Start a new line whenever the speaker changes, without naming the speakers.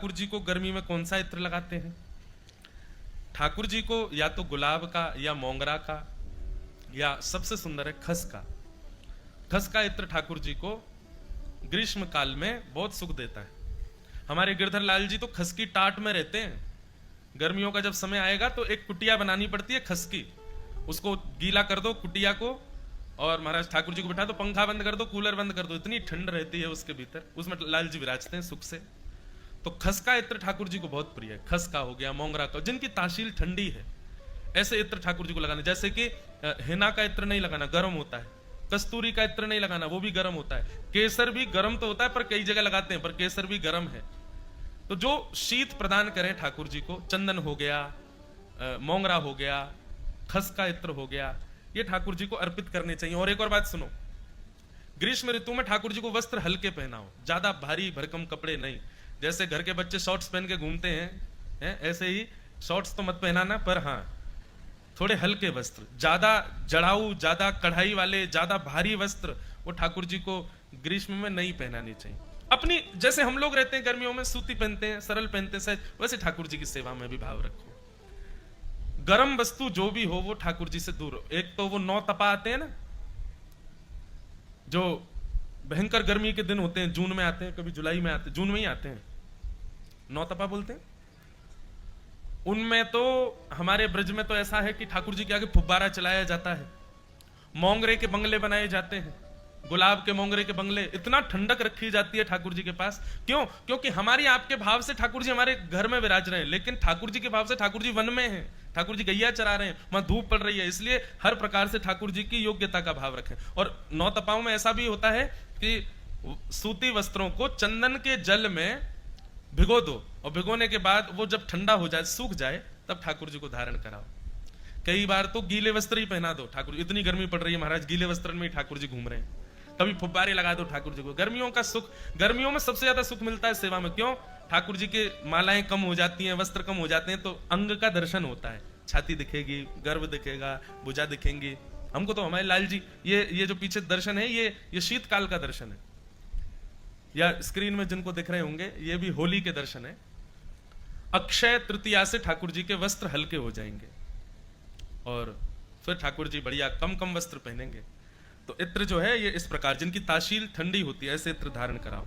ठाकुर जी को गर्मी में कौन सा इत्र लगाते हैं? ठाकुर जी को या तो गुलाब का या मोंगरा का या सबसे सुंदर है खस का। खस का इत्र ठाकुर जी को ग्रीष्म काल में बहुत सुख देता है। हमारे गिरधर लाल जी तो खस की टाट में रहते हैं। गर्मियों का जब समय आएगा तो एक कुटिया बनानी पड़ती है खस की, उसको गीला कर दो कुटिया को, और महाराज ठाकुर जी को बिठा दो, पंखा बंद कर दो, कूलर बंद कर दो, इतनी ठंड रहती है उसके भीतर, उसमें लाल जी विराजते हैं सुख से। तो खस का इत्र ठाकुर जी को बहुत प्रिय है। खस का हो गया, मोंगरा का, जिनकी तासील ठंडी है ऐसे इत्र ठाकुर जी को लगाना। जैसे कि हिना का इत्र नहीं लगाना, गर्म होता है। कस्तूरी का इत्र नहीं लगाना, वो भी गर्म होता है। केसर भी गर्म तो होता है पर कई जगह लगाते हैं, पर केसर भी गर्म है। तो जो शीत प्रदान करें ठाकुर जी को, चंदन हो गया, मोंगरा हो गया, खस का इत्र हो गया, ये ठाकुर जी को अर्पित करने चाहिए। और एक और बात सुनो, ग्रीष्म ऋतु में ठाकुर जी को वस्त्र हल्के पहनाओ, ज्यादा भारी भरकम कपड़े नहीं। जैसे घर के बच्चे शॉर्ट्स पहन के घूमते हैं, ऐसे ही शॉर्ट्स तो मत पहनाना, पर हाँ थोड़े हल्के वस्त्र। ज्यादा जड़ाऊ, ज्यादा कढ़ाई वाले, ज्यादा भारी वस्त्र वो ठाकुर जी को ग्रीष्म में नहीं पहनाने चाहिए। अपनी जैसे हम लोग रहते हैं गर्मियों में सूती पहनते हैं, सरल पहनते हैं, वैसे ठाकुर जी की सेवा में भी भाव रखो। गर्म वस्तु जो भी हो वो ठाकुर जी से दूर हो। एक तो वो 9 तपा आते हैं ना, जो भयंकर गर्मी के दिन होते हैं, जून में आते हैं, कभी जुलाई में आते हैं, जून में ही आते हैं, 9 तपा बोलते हैं। उनमें तो हमारे ब्रज में तो ऐसा है कि ठाकुर जी के आगे फुब्बारा चलाया जाता है, मोंगरे के बंगले बनाए जाते हैं, गुलाब के मोंगरे के बंगले, इतना ठंडक रखी जाती है ठाकुर जी के पास। क्यों? क्योंकि हमारी आपके भाव से ठाकुर जी हमारे घर में विराज रहे हैं, लेकिन ठाकुर जी के भाव से ठाकुर जी वन में हैं, ठाकुर जी गैया चरा रहे हैं, वहां धूप पड़ रही है, इसलिए हर प्रकार से ठाकुर जी की योग्यता का भाव रखें। और 9 तपाओं में ऐसा भी होता है कि सूती वस्त्रों को चंदन के जल में भिगो दो, और भिगोने के बाद वो जब ठंडा हो जाए, सूख जाए, तब ठाकुर जी को धारण कराओ। कई बार तो गीले वस्त्र ही पहना दो ठाकुर, इतनी गर्मी पड़ रही है महाराज, गीले वस्त्र में ही ठाकुर जी घूम रहे हैं। कभी फुब्बारे लगा दो ठाकुर जी को। गर्मियों का सुख, गर्मियों में सबसे ज्यादा सुख मिलता है सेवा में। क्यों? ठाकुर जी के मालाएं कम हो जाती हैं, वस्त्र कम हो जाते हैं, तो अंग का दर्शन होता है, छाती दिखेगी, गर्भ दिखेगा, भुजा दिखेंगी। हमको तो हमारे लाल जी, ये जो पीछे दर्शन है, ये शीतकाल का दर्शन है, या स्क्रीन में जिनको दिख रहे होंगे ये भी होली के दर्शन है। अक्षय तृतीया से ठाकुर जी के वस्त्र हल्के हो जाएंगे और फिर ठाकुर जी बढ़िया कम कम वस्त्र पहनेंगे। तो इत्र जो है ये इस प्रकार, जिनकी तासील ठंडी होती है, ऐसे इत्र धारण कराओ।